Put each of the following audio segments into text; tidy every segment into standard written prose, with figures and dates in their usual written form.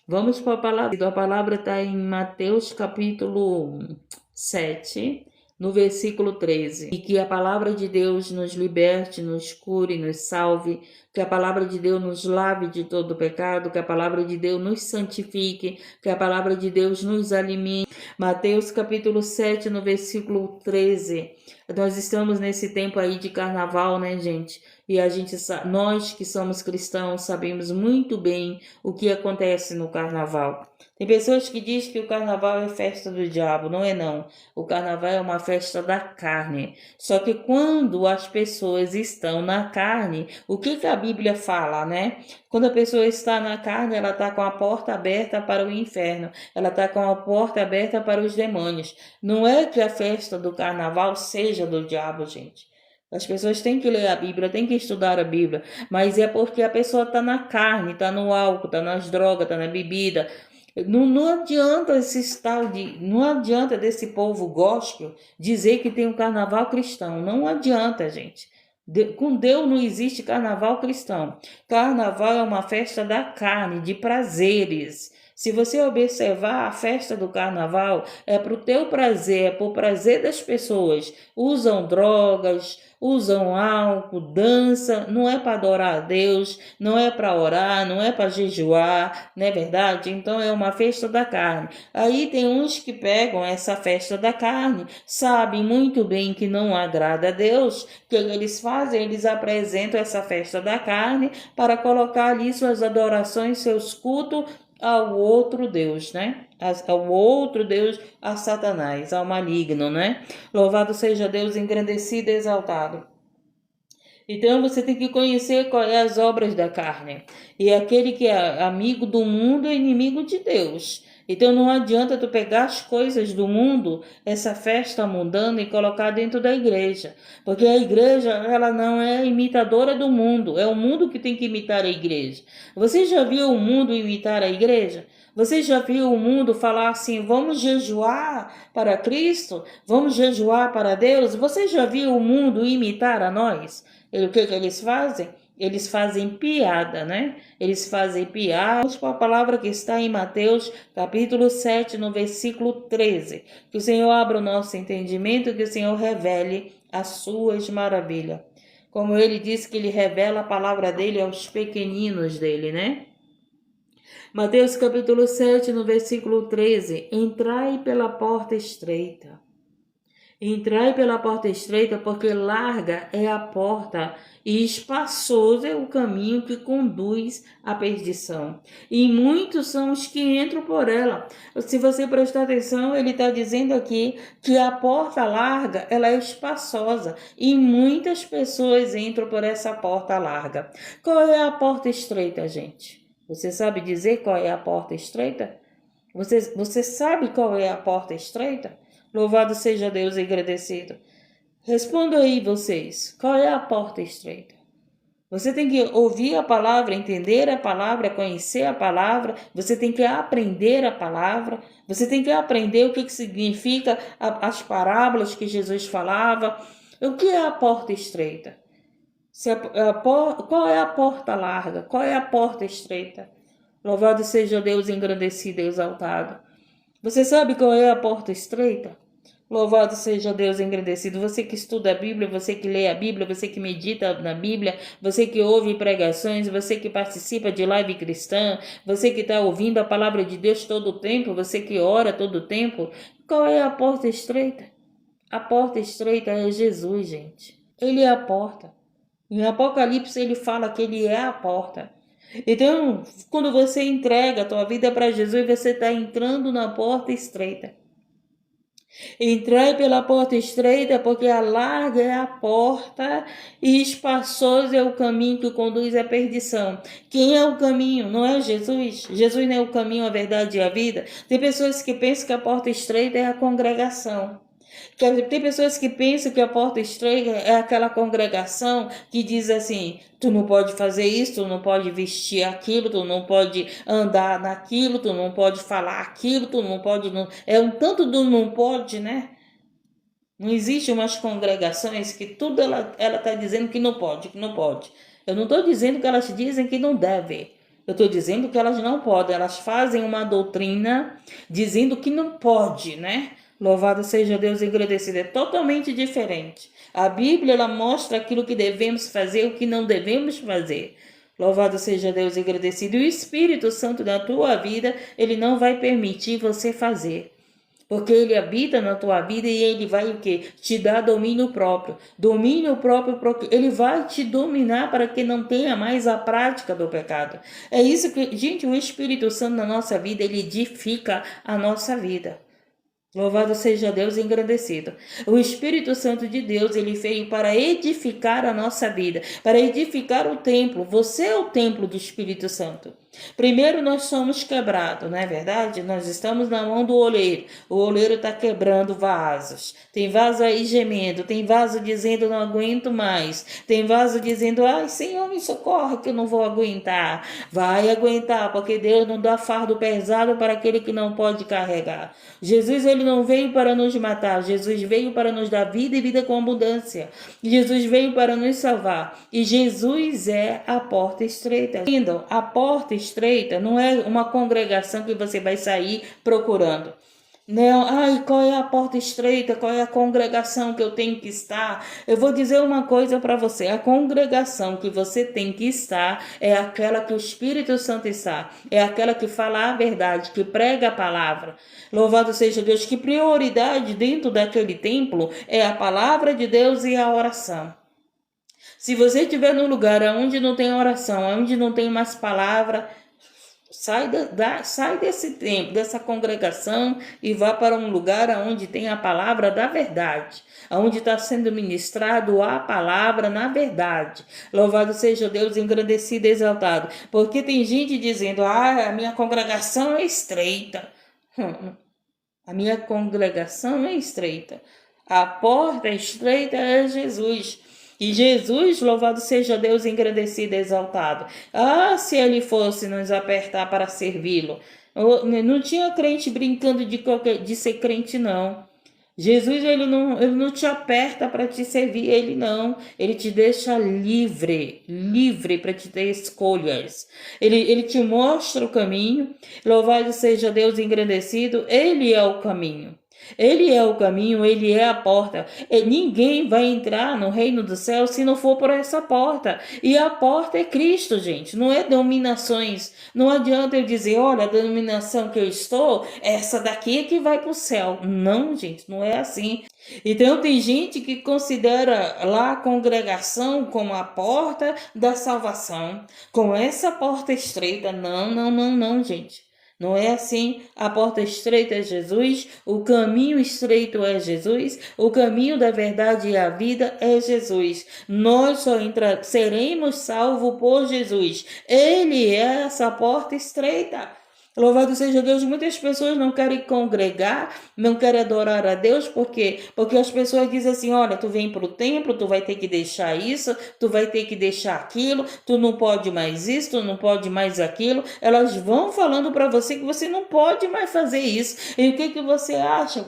Vamos para a palavra. A palavra está em Mateus capítulo 7, no versículo 13. E que a palavra de Deus nos liberte, nos cure, nos salve, que a palavra de Deus nos lave de todo pecado, que a palavra de Deus nos santifique, que a palavra de Deus nos alimente. Mateus capítulo 7, no versículo 13. Nós estamos nesse tempo aí de carnaval, né, gente? E nós que somos cristãos sabemos muito bem o que acontece no carnaval. Tem pessoas que dizem que o carnaval é festa do diabo. Não é não. O carnaval é uma festa da carne. Só que quando as pessoas estão na carne, o que a Bíblia fala, né? Quando a pessoa está na carne, ela está com a porta aberta para o inferno. Ela está com a porta aberta para os demônios. Não é que a festa do carnaval seja do diabo, gente. As pessoas têm que ler a Bíblia, têm que estudar a Bíblia, mas é porque a pessoa está na carne, está no álcool, está nas drogas, está na bebida. Não adianta não adianta desse povo gospel dizer que tem um carnaval cristão. Não adianta, gente. Com Deus não existe carnaval cristão. Carnaval é uma festa da carne, de prazeres. Se você observar a festa do carnaval, é para o teu prazer, é para o prazer das pessoas. Usam drogas, usam álcool, dança, não é para adorar a Deus, não é para orar, não é para jejuar, não é verdade? Então é uma festa da carne. Aí tem uns que pegam essa festa da carne, sabem muito bem que não agrada a Deus, o que eles fazem? Eles apresentam essa festa da carne para colocar ali suas adorações, seus cultos ao outro Deus, né? Ao outro Deus, a Satanás, ao maligno, né? Louvado seja Deus, engrandecido e exaltado. Então você tem que conhecer quais é as obras da carne. E aquele que é amigo do mundo é inimigo de Deus. Então não adianta tu pegar as coisas do mundo, essa festa mundana, e colocar dentro da igreja. Porque a igreja, ela não é imitadora do mundo. É o mundo que tem que imitar a igreja. Você já viu o mundo imitar a igreja? Você já viu o mundo falar assim, vamos jejuar para Cristo? Vamos jejuar para Deus? Você já viu o mundo imitar a nós? O que eles fazem? Eles fazem piada, né? Eles fazem piada. Vamos para a palavra que está em Mateus, capítulo 7, no versículo 13. Que o Senhor abra o nosso entendimento, que o Senhor revele as suas maravilhas. Como ele disse que ele revela a palavra dele aos pequeninos dele, né? Mateus capítulo 7, no versículo 13. Entrai pela porta estreita. Entrai pela porta estreita, porque larga é a porta e espaçoso é o caminho que conduz à perdição. E muitos são os que entram por ela. Se você prestar atenção, ele está dizendo aqui que a porta larga, ela é espaçosa e muitas pessoas entram por essa porta larga. Qual é a porta estreita, gente? Você sabe dizer qual é a porta estreita? Você sabe qual é a porta estreita? Louvado seja Deus e agradecido. Respondam aí vocês, qual é a porta estreita? Você tem que ouvir a palavra, entender a palavra, conhecer a palavra, você tem que aprender a palavra, você tem que aprender o que significa as parábolas que Jesus falava. O que é a porta estreita? Qual é a porta larga? Qual é a porta estreita? Louvado seja Deus, engrandecido e exaltado. Você sabe qual é a porta estreita? Louvado seja Deus, engrandecido. Você que estuda a Bíblia, você que lê a Bíblia, você que medita na Bíblia, você que ouve pregações, você que participa de live cristã, você que está ouvindo a palavra de Deus todo o tempo, você que ora todo o tempo. Qual é a porta estreita? A porta estreita é Jesus, gente. Ele é a porta. Em Apocalipse ele fala que ele é a porta. Então, quando você entrega a tua vida para Jesus, você está entrando na porta estreita. Entrai pela porta estreita, porque a larga é a porta e espaçoso é o caminho que conduz à perdição. Quem é o caminho? Não é Jesus? Jesus não é o caminho, a verdade e a vida? Tem pessoas que pensam que a porta estreita é a congregação. Tem pessoas que pensam que a porta estreita é aquela congregação que diz assim, tu não pode fazer isso, tu não pode vestir aquilo, tu não pode andar naquilo, tu não pode falar aquilo, tu não pode... Não... É um tanto do não pode, né? Não existe umas congregações que tudo ela está dizendo que não pode, que não pode. Eu não estou dizendo que elas dizem que não deve. Eu estou dizendo que elas não podem, elas fazem uma doutrina dizendo que não pode, né? Louvado seja Deus, engrandecido. É totalmente diferente. A Bíblia, ela mostra aquilo que devemos fazer e o que não devemos fazer. Louvado seja Deus, engrandecido. E o Espírito Santo da tua vida, ele não vai permitir você fazer. Porque ele habita na tua vida e ele vai o quê? Te dar domínio próprio. Domínio próprio, ele vai te dominar para que não tenha mais a prática do pecado. É isso que, gente, o Espírito Santo na nossa vida, ele edifica a nossa vida. Louvado seja Deus, engrandecido. O Espírito Santo de Deus, ele veio para edificar a nossa vida, para edificar o templo. Você é o templo do Espírito Santo. Primeiro nós somos quebrados, não é verdade? Nós estamos na mão do oleiro. O oleiro está quebrando vasos. Tem vaso aí gemendo, tem vaso dizendo não aguento mais. Tem vaso dizendo, ai Senhor, me socorre que eu não vou aguentar. Vai aguentar, porque Deus não dá fardo pesado para aquele que não pode carregar. Jesus, ele não veio para nos matar. Jesus veio para nos dar vida e vida com abundância. Jesus veio para nos salvar. E Jesus é a porta estreita. Entendam, a porta estreita não é uma congregação que você vai sair procurando. Não, ai, qual é a porta estreita? Qual é a congregação que eu tenho que estar? Eu vou dizer uma coisa para você. A congregação que você tem que estar é aquela que o Espírito Santo está. É aquela que fala a verdade, que prega a palavra. Louvado seja Deus, que prioridade dentro daquele templo é a palavra de Deus e a oração. Se você estiver num lugar onde não tem oração, onde não tem mais palavra, sai desse tempo, dessa congregação e vá para um lugar onde tem a palavra da verdade, onde está sendo ministrado a palavra na verdade. Louvado seja Deus, engrandecido e exaltado. Porque tem gente dizendo, a minha congregação é estreita. A minha congregação é estreita. A porta estreita é Jesus. E Jesus, louvado seja Deus, engrandecido e exaltado. Se ele fosse nos apertar para servi-lo. Não tinha crente brincando de ser crente, não. Jesus, ele não te aperta para te servir, ele não. Ele te deixa livre para te ter escolhas. Ele te mostra o caminho. Louvado seja Deus, engrandecido. Ele é o caminho. Ele é o caminho, ele é a porta. E ninguém vai entrar no reino do céu se não for por essa porta. E a porta é Cristo, gente. Não é denominações. Não adianta eu dizer, olha, a denominação que eu estou, essa daqui é que vai para o céu. Não, gente, não é assim. Então tem gente que considera lá a congregação como a porta da salvação, como essa porta estreita. Não, gente. Não é assim. A porta estreita é Jesus, o caminho estreito é Jesus, o caminho da verdade e a vida é Jesus. Nós só seremos salvos por Jesus. Ele é essa porta estreita. Louvado seja Deus, muitas pessoas não querem congregar, não querem adorar a Deus, por quê? Porque as pessoas dizem assim, olha, tu vem para o templo, tu vai ter que deixar isso, tu vai ter que deixar aquilo, tu não pode mais isso, tu não pode mais aquilo. Elas vão falando para você que você não pode mais fazer isso. E o que você acha?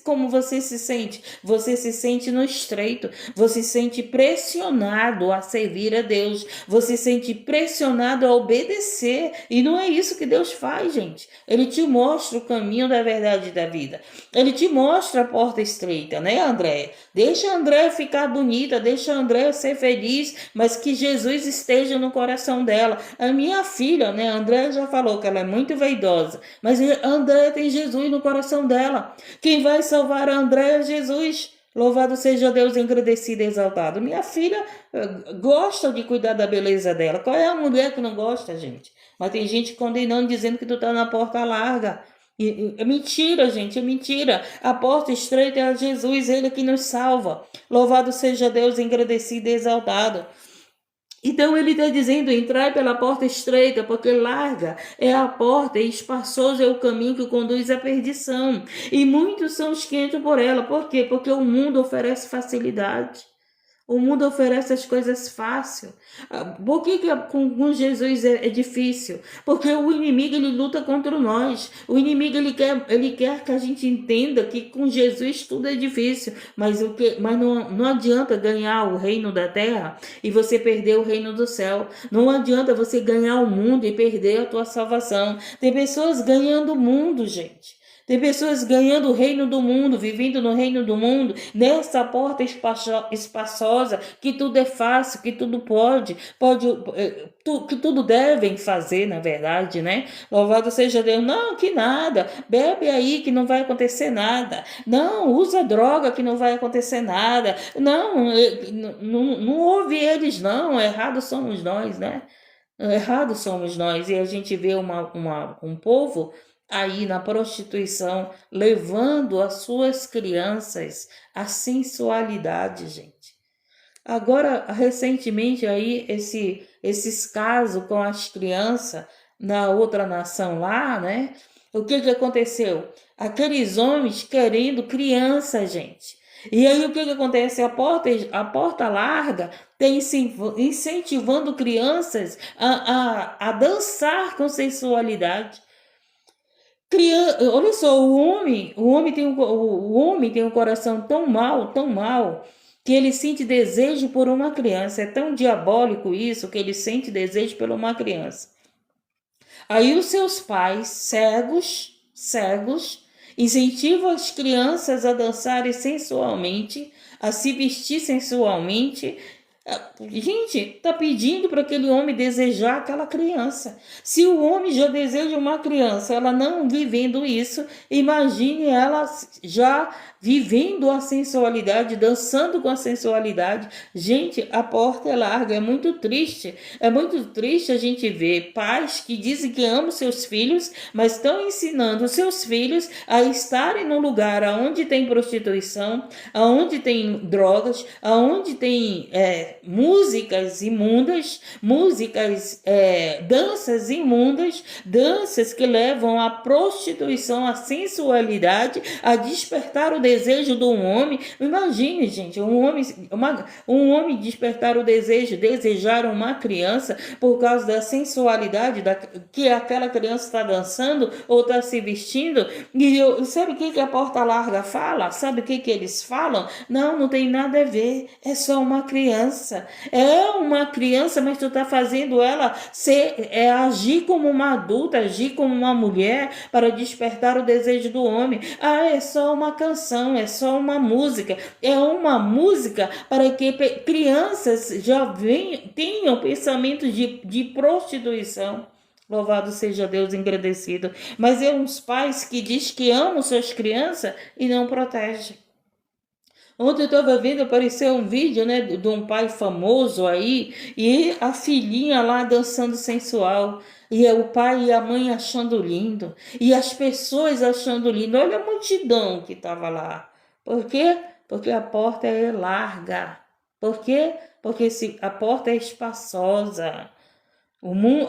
Como você se sente? Você se sente no estreito, você se sente pressionado a servir a Deus, você se sente pressionado a obedecer, e não é isso que Deus faz, gente. Ele te mostra o caminho da verdade e da vida. Ele te mostra a porta estreita, né, André? Deixa a André ficar bonita, deixa a André ser feliz, mas que Jesus esteja no coração dela. A minha filha, né, a André já falou que ela é muito vaidosa, mas a André tem Jesus no coração dela. Quem vai salvar a André é Jesus. Louvado seja Deus, engrandecido e exaltado. Minha filha gosta de cuidar da beleza dela. Qual é a mulher que não gosta, gente? Mas tem gente condenando, dizendo que tu tá na porta larga. É mentira, gente, é mentira. A porta estreita é Jesus, ele que nos salva. Louvado seja Deus, engrandecido e exaltado. Então ele está dizendo, entrai pela porta estreita, porque larga é a porta e espaçoso é o caminho que conduz à perdição. E muitos são os que entram por ela. Por quê? Porque o mundo oferece facilidade. O mundo oferece as coisas fácil. Por que com Jesus é difícil? Porque o inimigo ele luta contra nós. O inimigo ele quer que a gente entenda que com Jesus tudo é difícil. Mas não adianta ganhar o reino da terra e você perder o reino do céu. Não adianta você ganhar o mundo e perder a tua salvação. Tem pessoas ganhando o mundo, gente. Tem pessoas ganhando o reino do mundo, vivendo no reino do mundo, nessa porta espaçosa, que tudo é fácil, que tudo que tudo devem fazer, na verdade, né? Louvado seja Deus. Não, que nada. Bebe aí que não vai acontecer nada. Não, usa droga que não vai acontecer nada. Não ouve eles, não. Errados somos nós, né? Errados somos nós. E a gente vê um povo aí na prostituição, levando as suas crianças à sensualidade, gente. Agora, recentemente aí, esses casos com as crianças na outra nação lá, né? O que aconteceu? Aqueles homens querendo criança, gente. E aí o que acontece? A porta larga tem incentivando crianças a dançar com sensualidade. Olha só, o homem tem um coração tão mal, que ele sente desejo por uma criança. É tão diabólico isso que ele sente desejo por uma criança. Aí os seus pais, cegos, incentivam as crianças a dançarem sensualmente, a se vestir sensualmente. Gente, tá pedindo para aquele homem desejar aquela criança. Se o homem já deseja uma criança, ela não vivendo isso, imagine ela já vivendo a sensualidade, dançando com a sensualidade. Gente, a porta é larga, é muito triste. É muito triste a gente ver pais que dizem que amam seus filhos, mas estão ensinando seus filhos a estarem num lugar onde tem prostituição, onde tem drogas, onde tem músicas imundas, danças imundas, danças que levam à prostituição, à sensualidade, a despertar o desejo de um homem. Imagine, gente, um homem despertar o desejo, desejar uma criança por causa da sensualidade que aquela criança está dançando ou está se vestindo. E sabe o que a porta larga fala? Sabe o que eles falam? Não tem nada a ver, é só uma criança. É uma criança, mas tu está fazendo ela agir como uma adulta, agir como uma mulher para despertar o desejo do homem. É só uma canção, é só uma música. É uma música para que crianças já tenham pensamentos de prostituição. Louvado seja Deus engrandecido. Mas é uns pais que diz que amam suas crianças e não protegem. Ontem eu estava vendo, apareceu um vídeo, né, de um pai famoso aí, e a filhinha lá dançando sensual, e o pai e a mãe achando lindo, e as pessoas achando lindo. Olha a multidão que estava lá. Por quê? Porque a porta é larga. Por quê? Porque a porta é espaçosa.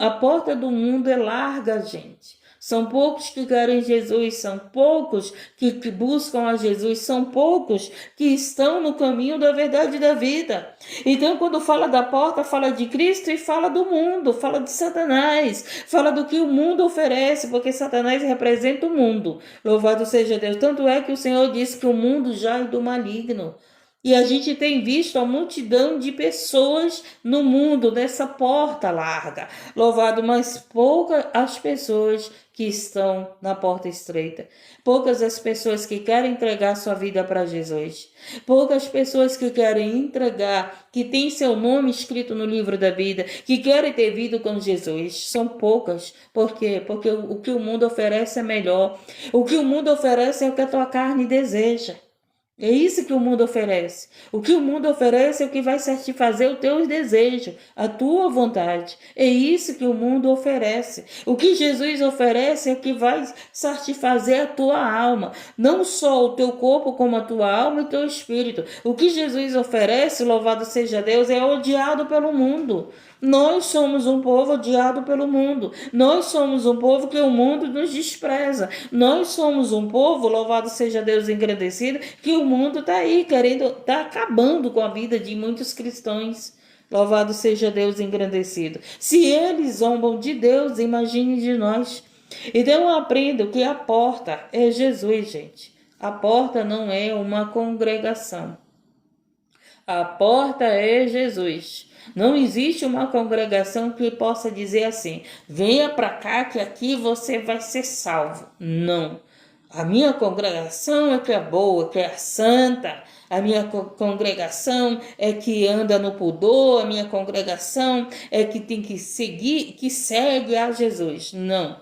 A porta do mundo é larga, gente. São poucos que querem Jesus, são poucos que buscam a Jesus, são poucos que estão no caminho da verdade e da vida. Então, quando fala da porta, fala de Cristo e fala do mundo, fala de Satanás, fala do que o mundo oferece, porque Satanás representa o mundo. Louvado seja Deus. Tanto é que o Senhor disse que o mundo jaz do maligno. E a gente tem visto a multidão de pessoas no mundo, nessa porta larga. Louvado, mas poucas as pessoas que estão na porta estreita. Poucas as pessoas que querem entregar sua vida para Jesus. Poucas pessoas que querem entregar, que tem seu nome escrito no livro da vida, que querem ter vida com Jesus. São poucas. Por quê? Porque o que o mundo oferece é melhor. O que o mundo oferece é o que a tua carne deseja. É isso que o mundo oferece. O que o mundo oferece é o que vai satisfazer o teu desejo, a tua vontade. É isso que o mundo oferece. O que Jesus oferece é o que vai satisfazer a tua alma. Não só o teu corpo, como a tua alma e o teu espírito. O que Jesus oferece, louvado seja Deus, é odiado pelo mundo. Nós somos um povo odiado pelo mundo. Nós somos um povo que o mundo nos despreza. Nós somos um povo, louvado seja Deus engrandecido, que o mundo está aí está acabando com a vida de muitos cristãos. Louvado seja Deus engrandecido. Se eles zombam de Deus, imagine de nós. Então eu aprendo que a porta é Jesus, gente. A porta não é uma congregação. A porta é Jesus. Não existe uma congregação que possa dizer assim: venha para cá que aqui você vai ser salvo. Não. A minha congregação é que é boa, que é santa. A minha congregação é que anda no pudor. A minha congregação é que tem que seguir, que segue a Jesus. Não.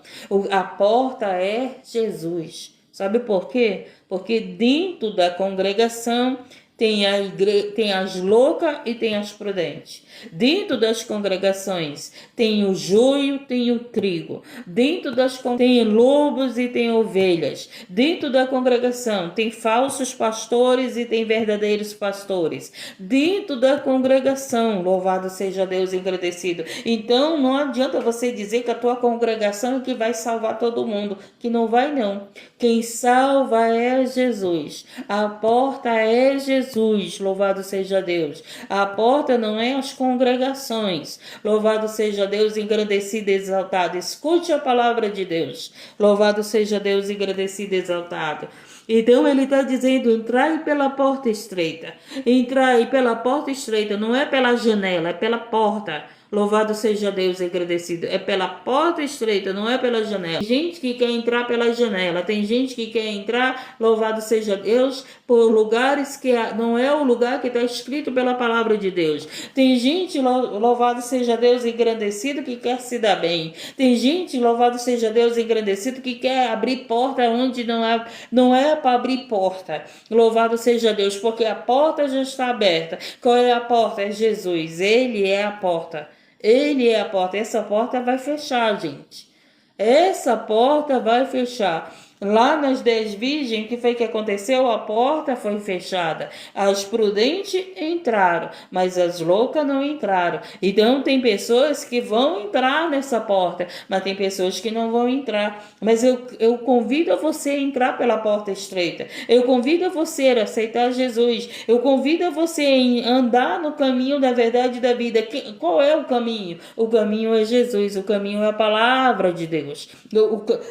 A porta é Jesus. Sabe por quê? Porque dentro da congregação tem as loucas e tem as prudentes. Dentro das congregações tem o joio, tem o trigo. Dentro tem lobos e tem ovelhas. Dentro da congregação tem falsos pastores e tem verdadeiros pastores. Dentro da congregação, louvado seja Deus engrandecido. Então não adianta você dizer que a tua congregação é que vai salvar todo mundo, que não vai não. Quem salva é Jesus. A porta é Jesus, louvado seja Deus. A porta não é as congregações. Louvado seja Deus engrandecido e exaltado. Escute a palavra de Deus. Louvado seja Deus engrandecido e exaltado. Então ele está dizendo: entrai pela porta estreita. Entrai pela porta estreita, não é pela janela, é pela porta. Louvado seja Deus engrandecido. É pela porta estreita, não é pela janela. Tem gente que quer entrar pela janela. Tem gente que quer entrar, louvado seja Deus, por lugares que não é o lugar que está escrito pela palavra de Deus. Tem gente, louvado seja Deus engrandecido, que quer se dar bem. Tem gente, louvado seja Deus engrandecido, que quer abrir porta onde não é para abrir porta. Louvado seja Deus, porque a porta já está aberta. Qual é a porta? É Jesus. Ele é a porta. Ele é a porta. Essa porta vai fechar, gente. Essa porta vai fechar. Lá nas 10 virgens, o que foi que aconteceu? A porta foi fechada. As prudentes entraram, mas as loucas não entraram. Então tem pessoas que vão entrar nessa porta, mas tem pessoas que não vão entrar. Mas eu convido a você a entrar pela porta estreita. Eu convido a você a aceitar Jesus. Eu convido a você a andar no caminho da verdade e da vida. Qual é o caminho? O caminho é Jesus. O caminho é a palavra de Deus.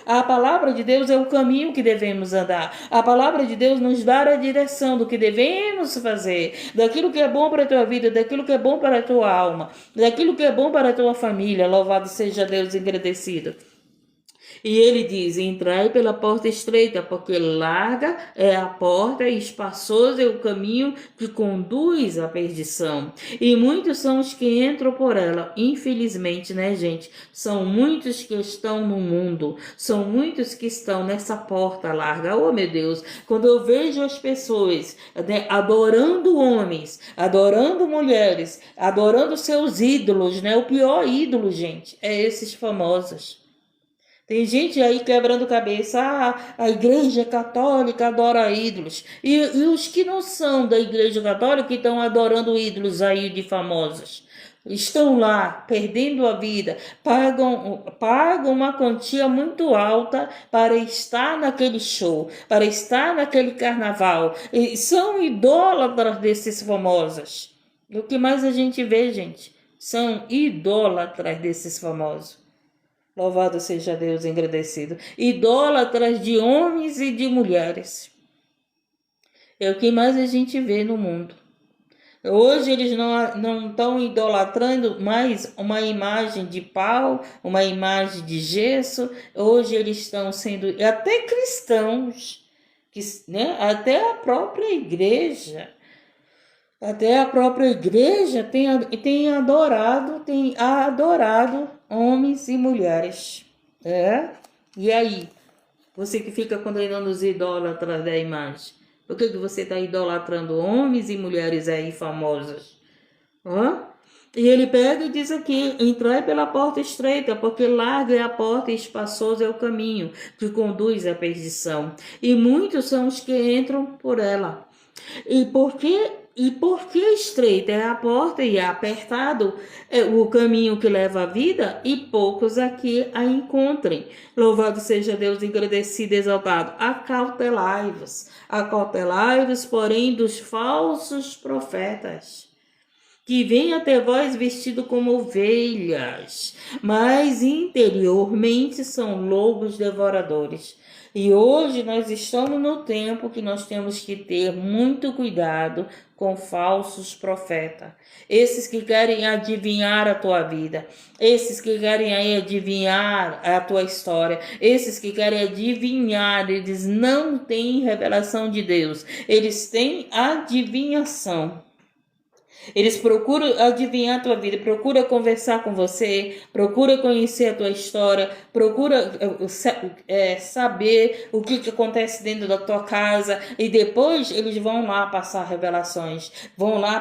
A palavra de Deus é o caminho que devemos andar. A palavra de Deus nos dá a direção do que devemos fazer, daquilo que é bom para a tua vida, daquilo que é bom para a tua alma, daquilo que é bom para a tua família. Louvado seja Deus engrandecido. E ele diz: entrai pela porta estreita, porque larga é a porta e espaçoso é o caminho que conduz à perdição. E muitos são os que entram por ela. Infelizmente, né, gente? São muitos que estão no mundo. São muitos que estão nessa porta larga. Oh, meu Deus! Quando eu vejo as pessoas, né, adorando homens, adorando mulheres, adorando seus ídolos, né? O pior ídolo, gente, é esses famosos. Tem gente aí quebrando cabeça. A igreja católica adora ídolos. E os que não são da igreja católica, que estão adorando ídolos aí de famosos, estão lá perdendo a vida, pagam uma quantia muito alta para estar naquele show, para estar naquele carnaval. E são idólatras desses famosos. O que mais a gente vê, gente? São idólatras desses famosos. Louvado seja Deus engrandecido. Idólatras de homens e de mulheres. É o que mais a gente vê no mundo. Hoje eles não estão idolatrando mais uma imagem de pau, uma imagem de gesso. Hoje eles estão sendo até cristãos, né? Até a própria igreja. Até a própria igreja tem adorado homens e mulheres. E aí? Você que fica condenando os idólatras da imagem. Por que você está idolatrando homens e mulheres aí famosos? E ele pega e diz aqui: entrai pela porta estreita, porque larga é a porta e espaçoso é o caminho que conduz à perdição. E muitos são os que entram por ela. E por que E porque estreita é a porta e é apertado é o caminho que leva à vida, e poucos aqui a encontrem. Louvado seja Deus, engrandecido e exaltado. Acautelai-vos, porém, dos falsos profetas, que vêm até vós vestido como ovelhas, mas interiormente são lobos devoradores. E hoje nós estamos no tempo que nós temos que ter muito cuidado com falsos profetas. Esses que querem adivinhar a tua vida, esses que querem aí adivinhar a tua história, esses que querem adivinhar, eles não têm revelação de Deus, eles têm adivinhação. Eles procuram adivinhar a tua vida, procura conversar com você, procura conhecer a tua história, procura saber o que acontece dentro da tua casa, e depois eles vão lá passar revelações, vão lá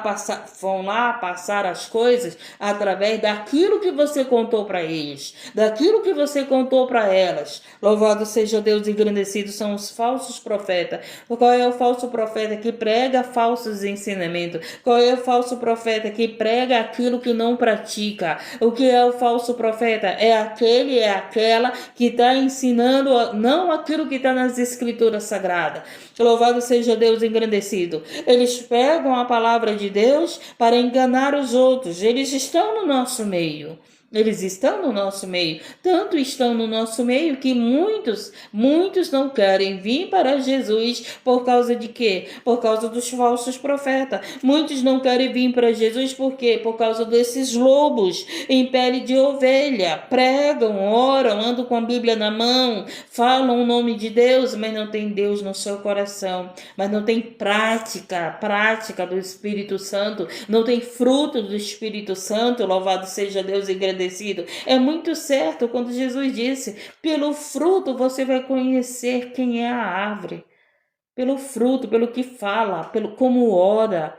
passar as coisas através daquilo que você contou para eles, daquilo que você contou para elas. Louvado seja Deus, engrandecido são os falsos profetas. Qual é o falso profeta que prega falsos ensinamentos? Qual é o falso profeta que prega aquilo que não pratica? O que é o falso profeta? É aquela que está ensinando não aquilo que está nas escrituras sagradas. Louvado seja Deus, engrandecido. Eles pegam a palavra de Deus para enganar os outros. Eles estão no nosso meio. Eles estão no nosso meio, tanto estão no nosso meio que muitos não querem vir para Jesus por causa de quê? Por causa dos falsos profetas. Muitos não querem vir para Jesus por quê? Por causa desses lobos em pele de ovelha. Pregam, oram, andam com a Bíblia na mão, falam o nome de Deus, mas não tem Deus no seu coração, mas não tem prática do Espírito Santo, não tem fruto do Espírito Santo. Louvado seja Deus, engrandecido. É muito certo quando Jesus disse: pelo fruto você vai conhecer quem é a árvore. Pelo fruto, pelo que fala, pelo como ora.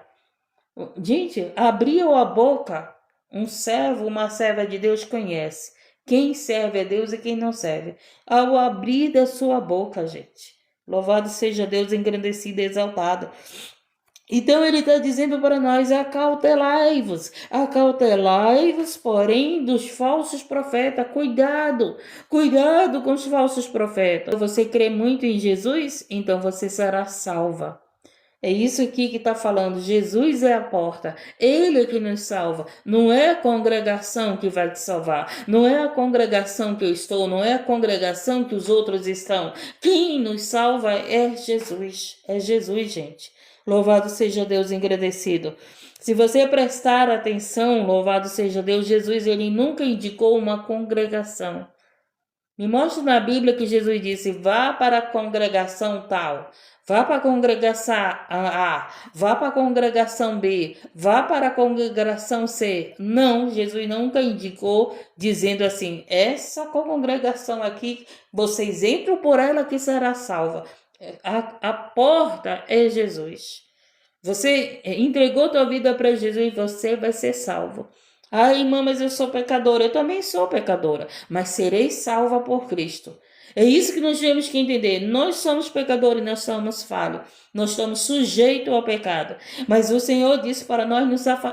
Gente, abriu a boca, um servo, uma serva de Deus conhece quem serve a Deus e quem não serve, ao abrir da sua boca, gente. Louvado seja Deus, engrandecido e exaltado. Então ele está dizendo para nós: acautelai-vos, porém, dos falsos profetas. Cuidado com os falsos profetas. Você crê muito em Jesus? Então você será salva. É isso aqui que está falando. Jesus é a porta, Ele é que nos salva. Não é a congregação que vai te salvar, não é a congregação que eu estou, não é a congregação que os outros estão. Quem nos salva é Jesus, gente. Louvado seja Deus, engrandecido. Se você prestar atenção, louvado seja Deus, Jesus ele nunca indicou uma congregação. Me mostra na Bíblia que Jesus disse: vá para a congregação tal, vá para a congregação A, vá para a congregação B, vá para a congregação C. Não, Jesus nunca indicou dizendo assim: essa congregação aqui, vocês entram por ela que será salva. A porta é Jesus. Você entregou tua vida para Jesus e você vai ser salvo. Ah, irmã, mas eu sou pecadora. Eu também sou pecadora, mas serei salva por Cristo. É isso que nós temos que entender. Nós somos pecadores, nós somos falhos. Nós estamos sujeitos ao pecado. Mas o Senhor disse para nós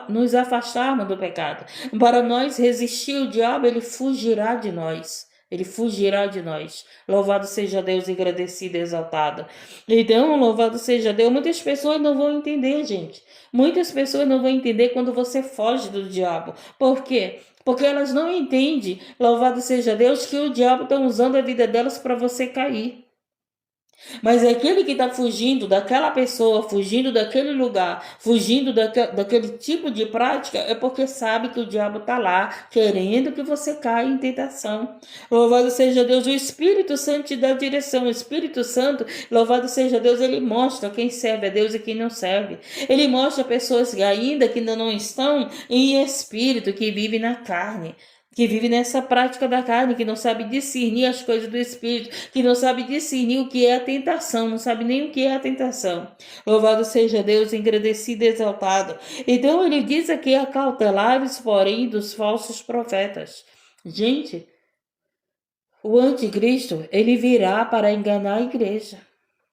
nos afastarmos do pecado. Para nós resistir o diabo, ele fugirá de nós. Ele fugirá de nós. Louvado seja Deus, agradecido e exaltado. Então, louvado seja Deus. Muitas pessoas não vão entender, gente. Muitas pessoas não vão entender quando você foge do diabo. Por quê? Porque elas não entendem, louvado seja Deus, que o diabo está usando a vida delas para você cair. Mas é aquele que está fugindo daquela pessoa, fugindo daquele lugar, fugindo daquele tipo de prática, é porque sabe que o diabo está lá, querendo que você caia em tentação. Louvado seja Deus, o Espírito Santo te dá direção. O Espírito Santo, louvado seja Deus, ele mostra quem serve a Deus e quem não serve. Ele mostra pessoas que ainda não estão em espírito, que vivem na carne, que vive nessa prática da carne, que não sabe discernir as coisas do Espírito, que não sabe discernir o que é a tentação, não sabe nem o que é a tentação. Louvado seja Deus, engrandecido e exaltado. Então ele diz aqui: acautelai-vos, porém, dos falsos profetas. Gente, o anticristo, ele virá para enganar a igreja.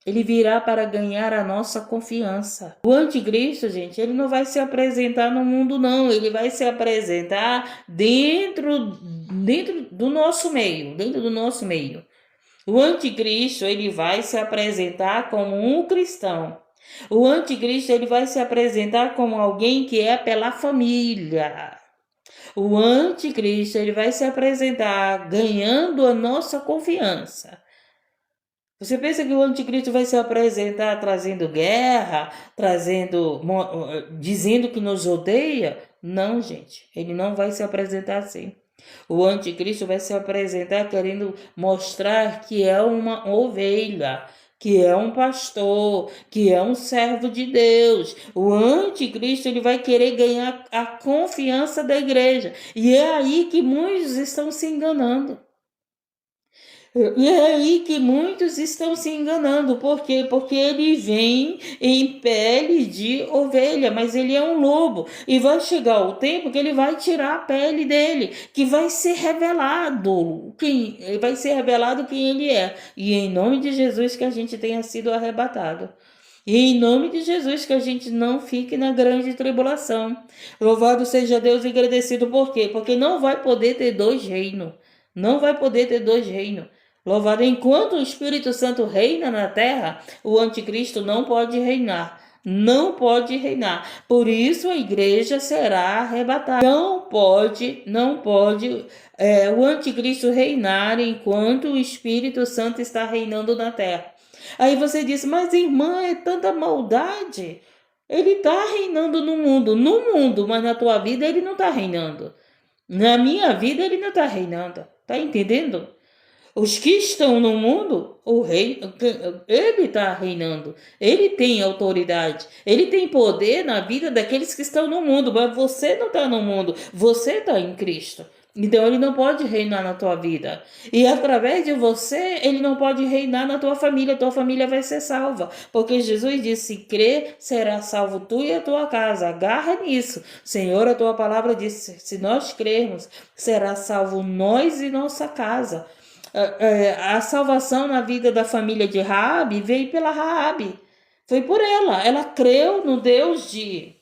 Ele virá para ganhar a nossa confiança. O anticristo, gente, ele não vai se apresentar no mundo, não. Ele vai se apresentar dentro do nosso meio, dentro do nosso meio. O anticristo, ele vai se apresentar como um cristão. O anticristo, ele vai se apresentar como alguém que é pela família. O anticristo, ele vai se apresentar ganhando a nossa confiança. Você pensa que o anticristo vai se apresentar trazendo guerra, dizendo que nos odeia? Não, gente, ele não vai se apresentar assim. O anticristo vai se apresentar querendo mostrar que é uma ovelha, que é um pastor, que é um servo de Deus. O anticristo, ele vai querer ganhar a confiança da igreja. E é aí que muitos estão se enganando. E é aí que muitos estão se enganando. Por quê? Porque ele vem em pele de ovelha, mas ele é um lobo. E vai chegar o tempo que ele vai tirar a pele dele, que vai ser revelado quem ele é. E em nome de Jesus que a gente tenha sido arrebatado. E em nome de Jesus que a gente não fique na grande tribulação. Louvado seja Deus e agradecido. Por quê? Porque não vai poder ter dois reinos. Não vai poder ter dois reinos. Louvado, enquanto o Espírito Santo reina na terra, o anticristo não pode reinar. Não pode reinar. Por isso a igreja será arrebatada. Não pode o anticristo reinar enquanto o Espírito Santo está reinando na terra. Aí você diz, mas irmã, é tanta maldade. Ele está reinando no mundo, mas na tua vida ele não está reinando. Na minha vida ele não está reinando. Tá entendendo? Os que estão no mundo, o rei, ele está reinando, ele tem autoridade, ele tem poder na vida daqueles que estão no mundo, mas você não está no mundo, você está em Cristo. Então ele não pode reinar na tua vida. E através de você, ele não pode reinar na tua família vai ser salva. Porque Jesus disse, se crer, será salvo tu e a tua casa. Agarra nisso. Senhor, a tua palavra disse, se nós crermos, será salvo nós e nossa casa. A salvação na vida da família de Raabe veio pela Raabe. Foi por ela. Ela creu no Deus de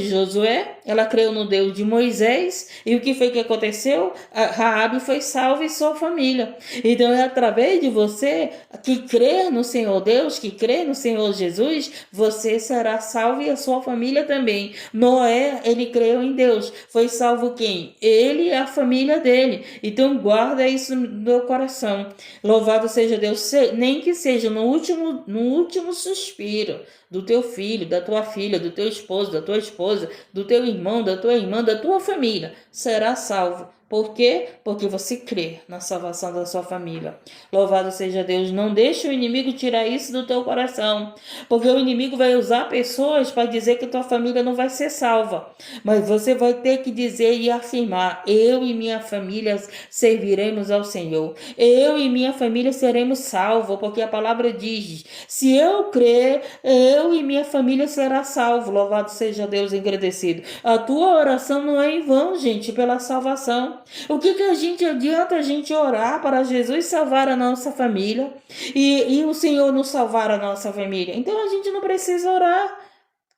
Josué, ela creu no Deus de Moisés, e o que foi que aconteceu? Raabe foi salva e sua família. Então é através de você que crê no Senhor Deus, que crê no Senhor Jesus, você será salvo e a sua família também. Noé, ele creu em Deus. Foi salvo quem? Ele e a família dele. Então guarda isso no meu coração. Louvado seja Deus, nem que seja no último suspiro do teu filho, da tua filha, do teu esposo, da tua esposa, do teu irmão, da tua irmã, da tua família, será salvo. Por quê? Porque você crê na salvação da sua família. Louvado seja Deus. Não deixe o inimigo tirar isso do teu coração. Porque o inimigo vai usar pessoas para dizer que tua família não vai ser salva. Mas você vai ter que dizer e afirmar, eu e minha família serviremos ao Senhor. Eu e minha família seremos salvos. Porque a palavra diz, se eu crer, eu e minha família será salvo. Louvado seja Deus, agradecido. A tua oração não é em vão, gente, pela salvação. O que adianta a gente orar para Jesus salvar a nossa família e o Senhor não salvar a nossa família? Então a gente não precisa orar.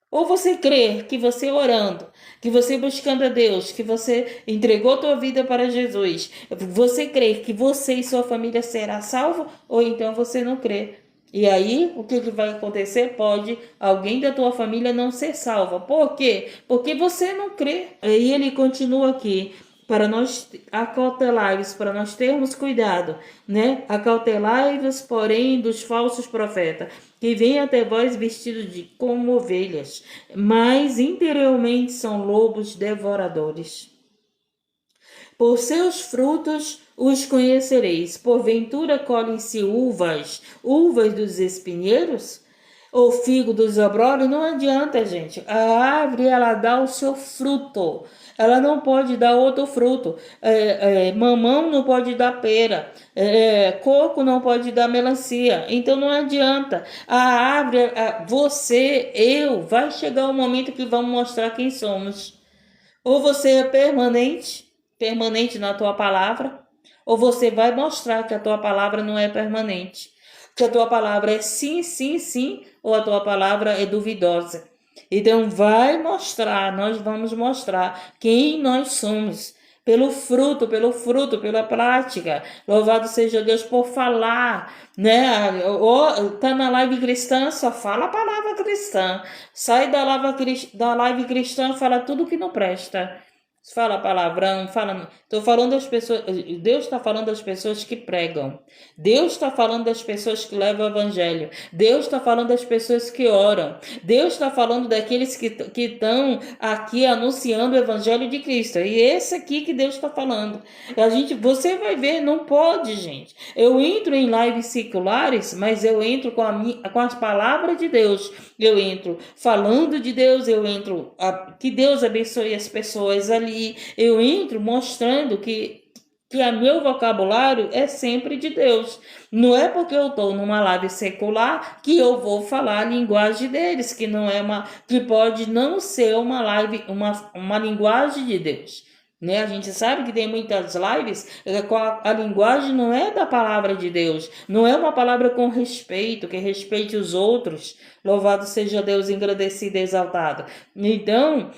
Ou você crê que você orando, que você buscando a Deus, que você entregou a tua vida para Jesus, você crê que você e sua família será salvo, ou então você não crê. E aí, o que vai acontecer? Pode alguém da tua família não ser salva. Por quê? Porque você não crê. Aí ele continua aqui, para nós acautelai-vos, para nós termos cuidado, né? Acautelai-vos, porém, dos falsos profetas, que vêm até vós vestidos como ovelhas, mas interiormente são lobos devoradores. Por seus frutos os conhecereis. Porventura colhem-se uvas dos espinheiros? Ou figo dos abrolhos? Não adianta, gente. A árvore, ela dá o seu fruto. Ela não pode dar outro fruto. Mamão não pode dar pera. Coco não pode dar melancia. Então não adianta. A árvore, vai chegar o momento que vamos mostrar quem somos. Ou você é permanente na tua palavra, ou você vai mostrar que a tua palavra não é permanente. Se a tua palavra é sim, sim, sim, ou a tua palavra é duvidosa. Então, nós vamos mostrar quem nós somos. Pelo fruto, pela prática. Louvado seja Deus por falar, né? Ou tá na live cristã, só fala a palavra cristã. Sai da live cristã, fala tudo que não presta. Fala palavrão, fala. Estou falando das pessoas. Deus está falando das pessoas que pregam. Deus está falando das pessoas que levam o evangelho. Deus está falando das pessoas que oram. Deus está falando daqueles que estão aqui anunciando o evangelho de Cristo. E esse aqui que Deus está falando. Você vai ver, não pode, gente. Eu entro em lives seculares, mas eu entro com as palavras de Deus. Eu entro falando de Deus, que Deus abençoe as pessoas ali. Eu entro mostrando que o meu vocabulário é sempre de Deus. Não é porque eu estou numa live secular que eu vou falar a linguagem deles, que pode não ser uma live, uma linguagem de Deus. Né? A gente sabe que tem muitas lives a linguagem não é da palavra de Deus, não é uma palavra com respeito, que respeite os outros. Louvado seja Deus, engrandecido e exaltado. Então,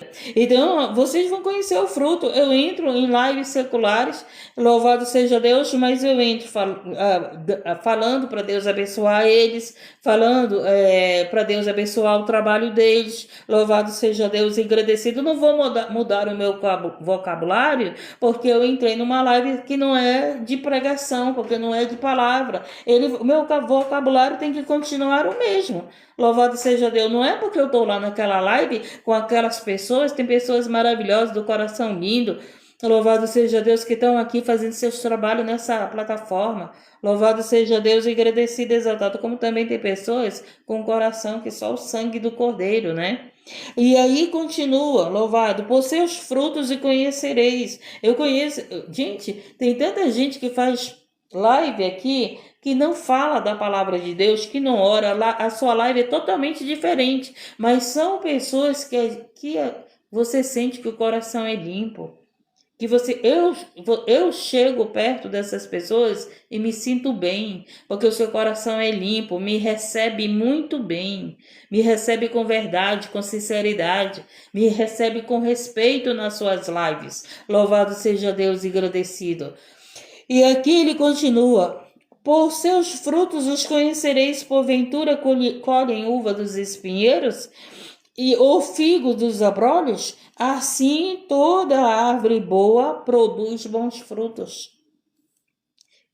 vocês vão conhecer o fruto. Eu entro em lives seculares, louvado seja Deus, mas eu entro falando para Deus abençoar eles, falando para Deus abençoar o trabalho deles. Louvado seja Deus, engrandecido. Não vou mudar o meu vocabulário, porque eu entrei numa live que não é de pregação, porque não é de palavra. O meu vocabulário tem que continuar o mesmo. Louvado seja Deus, não é porque eu estou lá naquela live com aquelas pessoas, tem pessoas maravilhosas, do coração lindo. Louvado seja Deus que estão aqui fazendo seus trabalhos nessa plataforma. Louvado seja Deus, agradecido e exaltado. Como também tem pessoas com coração que só o sangue do Cordeiro, né? E aí continua, louvado, por seus frutos e conhecereis. Eu conheço, gente, tem tanta gente que faz live aqui que não fala da palavra de Deus, que não ora, a sua live é totalmente diferente, mas são pessoas que você sente que o coração é limpo, que eu chego perto dessas pessoas e me sinto bem, porque o seu coração é limpo, me recebe muito bem, me recebe com verdade, com sinceridade, me recebe com respeito nas suas lives. Louvado seja Deus e agradecido. E aqui ele continua: por seus frutos os conhecereis, porventura colhem uva dos espinheiros ou figo dos abrolhos? Assim toda árvore boa produz bons frutos,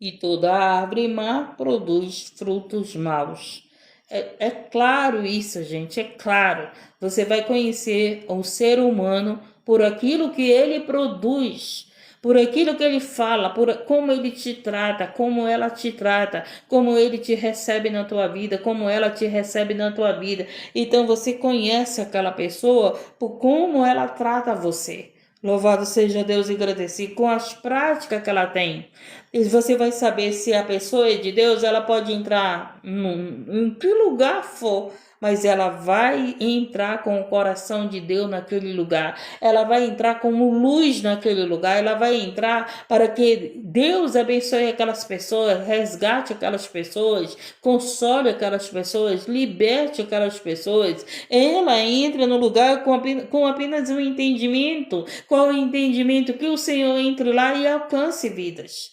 e toda árvore má produz frutos maus. É claro isso, gente, é claro. Você vai conhecer o ser humano por aquilo que ele produz, por aquilo que ele fala, por como ele te trata, como ela te trata, como ele te recebe na tua vida, como ela te recebe na tua vida. Então você conhece aquela pessoa por como ela trata você. Louvado seja Deus e agradecido com as práticas que ela tem. E você vai saber se a pessoa é de Deus, ela pode entrar em que lugar for, mas ela vai entrar com o coração de Deus naquele lugar. Ela vai entrar como luz naquele lugar. Ela vai entrar para que Deus abençoe aquelas pessoas, resgate aquelas pessoas, console aquelas pessoas, liberte aquelas pessoas. Ela entra no lugar com apenas um entendimento. Qual é o entendimento? Que o Senhor entre lá e alcance vidas.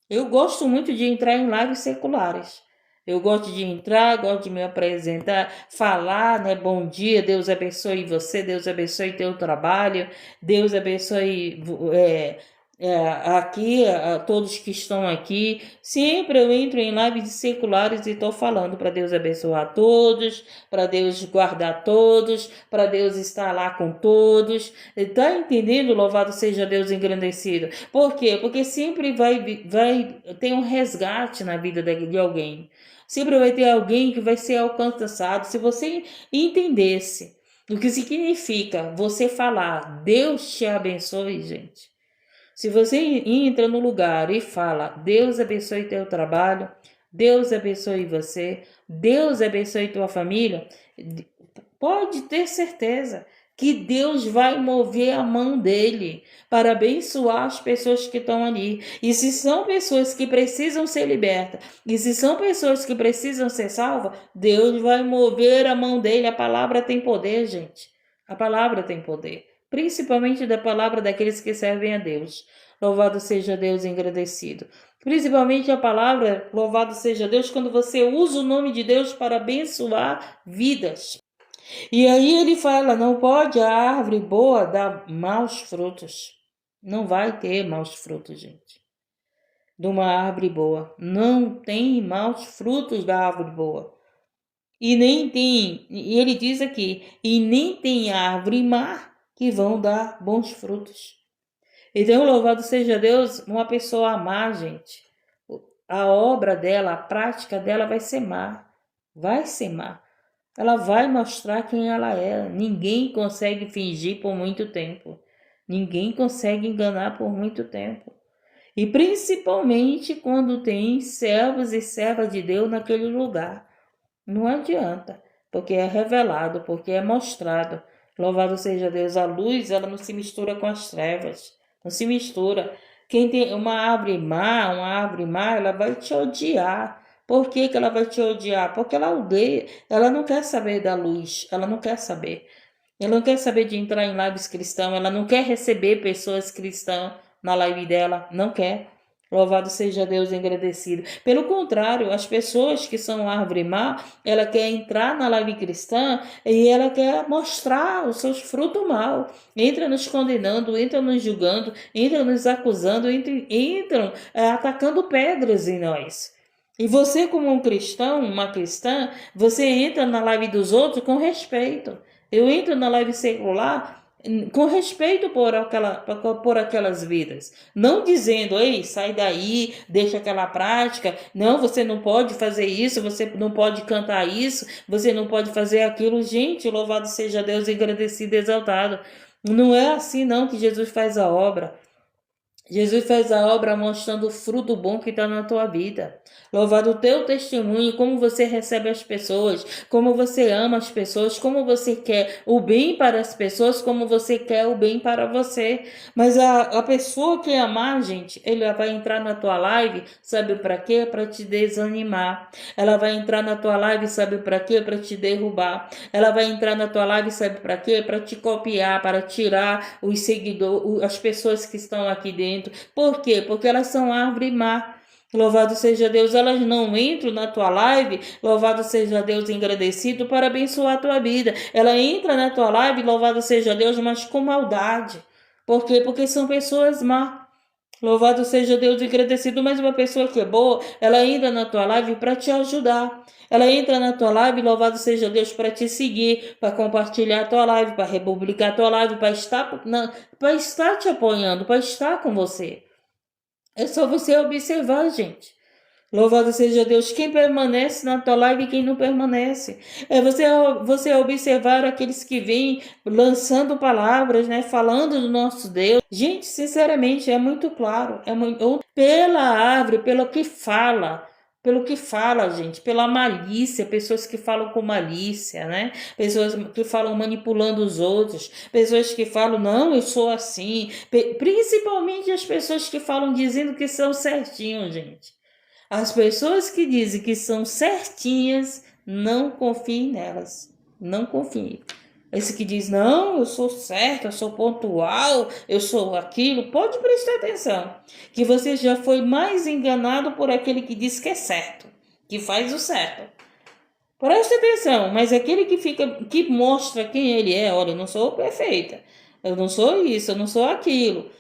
Eu gosto muito de entrar em lives seculares. Eu gosto de entrar, gosto de me apresentar, falar, né? Bom dia, Deus abençoe você, Deus abençoe teu trabalho, Deus abençoe aqui, a todos que estão aqui. Sempre eu entro em lives seculares e estou falando para Deus abençoar todos, para Deus guardar todos, para Deus estar lá com todos. Está entendendo? Louvado seja Deus engrandecido. Por quê? Porque sempre vai ter um resgate na vida de alguém. Sempre vai ter alguém que vai ser alcançado. Se você entendesse o que significa você falar, Deus te abençoe, gente. Se você entra no lugar e fala, Deus abençoe teu trabalho, Deus abençoe você, Deus abençoe tua família, pode ter certeza que Deus vai mover a mão dele para abençoar as pessoas que estão ali. E se são pessoas que precisam ser libertas, e se são pessoas que precisam ser salvas, Deus vai mover a mão dele. A palavra tem poder, gente. A palavra tem poder, principalmente da palavra daqueles que servem a Deus. Louvado seja Deus, engrandecido. Principalmente a palavra, louvado seja Deus, quando você usa o nome de Deus para abençoar vidas. E aí ele fala, não pode a árvore boa dar maus frutos. Não vai ter maus frutos, gente. De uma árvore boa. Não tem maus frutos da árvore boa. E nem tem, e ele diz aqui, e nem tem árvore má que vão dar bons frutos. Então, louvado seja Deus, uma pessoa má, gente, a obra dela, a prática dela vai ser má. Vai ser má. Ela vai mostrar quem ela é. Ninguém consegue fingir por muito tempo. Ninguém consegue enganar por muito tempo. E principalmente quando tem servos e servas de Deus naquele lugar. Não adianta, porque é revelado, porque é mostrado. Louvado seja Deus, a luz, ela não se mistura com as trevas. Não se mistura. Quem tem uma árvore má, ela vai te odiar. Por que ela vai te odiar? Porque ela odeia, ela não quer saber da luz, ela não quer saber. Ela não quer saber de entrar em lives cristãos, ela não quer receber pessoas cristãs na live dela, não quer. Louvado seja Deus, engrandecido. Pelo contrário, as pessoas que são árvore má, ela quer entrar na live cristã e ela quer mostrar os seus frutos mal. Entra nos condenando, entra nos julgando, entra nos acusando, entram atacando pedras em nós. E você, como um cristão, uma cristã, você entra na live dos outros com respeito. Eu entro na live secular com respeito por aquelas vidas. Não dizendo, ei, sai daí, deixa aquela prática. Não, você não pode fazer isso, você não pode cantar isso, você não pode fazer aquilo. Gente, louvado seja Deus, agradecido e exaltado. Não é assim não que Jesus faz a obra. Jesus faz a obra mostrando o fruto bom que está na tua vida. Louvado o teu testemunho, como você recebe as pessoas, como você ama as pessoas, como você quer o bem para as pessoas, como você quer o bem para você. Mas a pessoa que amar, gente, ela vai entrar na tua live, sabe para quê? Para te desanimar. Ela vai entrar na tua live, sabe para quê? Para te derrubar. Ela vai entrar na tua live, sabe para quê? Para te copiar, para tirar os seguidores, as pessoas que estão aqui dentro. Por quê? Porque elas são árvore má. Louvado seja Deus, elas não entram na tua live, louvado seja Deus, engrandecido, para abençoar a tua vida. Ela entra na tua live, louvado seja Deus, mas com maldade. Por quê? Porque são pessoas má. Louvado seja Deus, engrandecido, mas uma pessoa que é boa, ela entra na tua live para te ajudar. Ela entra na tua live, louvado seja Deus, para te seguir, para compartilhar a tua live, para republicar a tua live, para estar te apoiando, para estar com você. É só você observar, gente. Louvado seja Deus, quem permanece na tua live e quem não permanece. É você observar aqueles que vêm lançando palavras, né, falando do nosso Deus. Gente, sinceramente, é muito claro, pela árvore, pelo que fala, gente, pela malícia, pessoas que falam com malícia, né? Pessoas que falam manipulando os outros, pessoas que falam, não, eu sou assim, principalmente as pessoas que falam dizendo que são certinhos, gente. As pessoas que dizem que são certinhas, não confiem nelas. Não confiem. Esse que diz, não, eu sou certo, eu sou pontual, eu sou aquilo, pode prestar atenção. Que você já foi mais enganado por aquele que diz que é certo, que faz o certo. Preste atenção, mas aquele que mostra quem ele é, olha, eu não sou perfeita, eu não sou isso, eu não sou aquilo.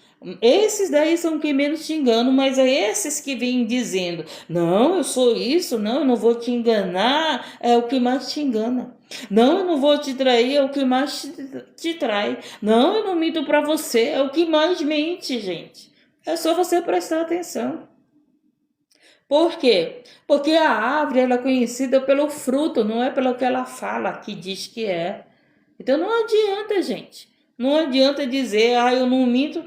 Esses daí são que menos te enganam, mas é esses que vêm dizendo, não, eu sou isso, não, eu não vou te enganar, é o que mais te engana. Não, eu não vou te trair, é o que mais te trai. Não, eu não minto para você, é o que mais mente, gente. É só você prestar atenção. Por quê? Porque a árvore ela é conhecida pelo fruto, não é pelo que ela fala, que diz que é. Então não adianta, gente. Não adianta dizer, eu não minto.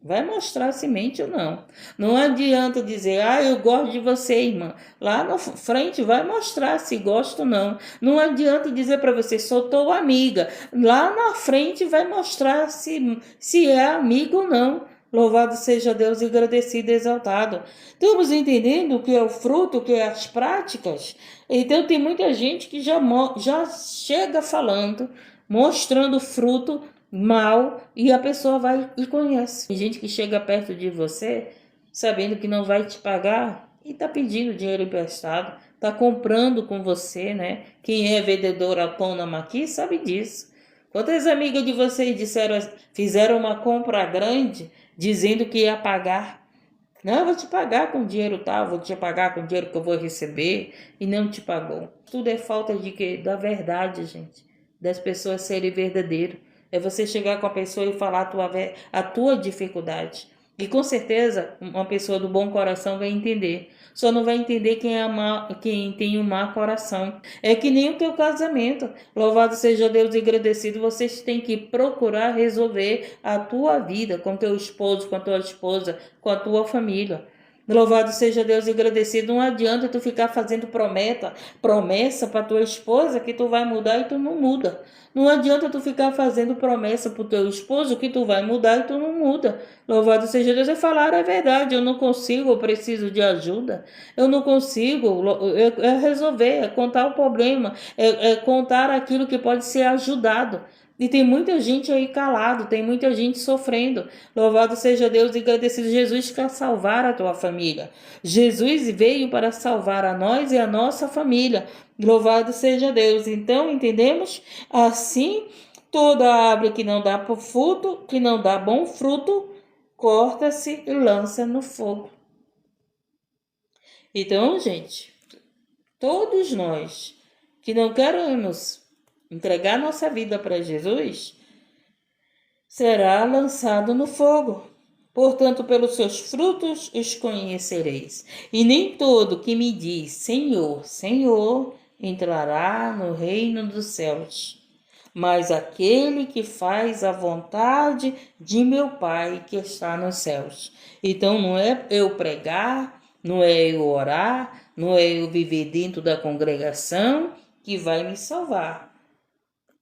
Vai mostrar se mente ou não. Não adianta dizer, eu gosto de você, irmã. Lá na frente vai mostrar se gosta ou não. Não adianta dizer para você, sou tua amiga. Lá na frente vai mostrar se é amigo ou não. Louvado seja Deus e agradecido e exaltado. Estamos entendendo o que é o fruto, o que é as práticas? Então tem muita gente que já chega falando, mostrando fruto mal, e a pessoa vai e conhece. Tem gente que chega perto de você sabendo que não vai te pagar e tá pedindo dinheiro emprestado, tá comprando com você, né? Quem é vendedor autônomo aqui sabe disso. Quantas amigas de vocês fizeram uma compra grande dizendo que ia pagar? Não, eu vou te pagar com dinheiro tal, vou te pagar com dinheiro que eu vou receber, e não te pagou. Tudo é falta de quê? Da verdade, gente. Das pessoas serem verdadeiras. É você chegar com a pessoa e falar a tua dificuldade. E com certeza uma pessoa do bom coração vai entender. Só não vai entender quem tem um mau coração. É que nem o teu casamento. Louvado seja Deus e agradecido. Vocês têm que procurar resolver a tua vida com teu esposo, com a tua esposa, com a tua família. Louvado seja Deus e agradecido. Não adianta tu ficar fazendo promessa para tua esposa que tu vai mudar e tu não muda. Não adianta tu ficar fazendo promessa pro teu esposo que tu vai mudar e tu não muda. Louvado seja Deus. É falar a verdade. Eu não consigo, eu preciso de ajuda. Eu não consigo resolver, é contar o problema, é contar aquilo que pode ser ajudado. E tem muita gente aí calado, tem muita gente sofrendo. Louvado seja Deus e agradecido. Jesus quer salvar a tua família. Jesus veio para salvar a nós e a nossa família. Louvado seja Deus. Então, entendemos? Assim, toda árvore que não dá fruto, que não dá bom fruto, corta-se e lança no fogo. Então, gente, todos nós que não queremos entregar nossa vida para Jesus, será lançado no fogo. Portanto, pelos seus frutos os conhecereis. E nem todo que me diz Senhor, Senhor, entrará no reino dos céus, mas aquele que faz a vontade de meu Pai que está nos céus. Então não é eu pregar, não é eu orar, não é eu viver dentro da congregação que vai me salvar.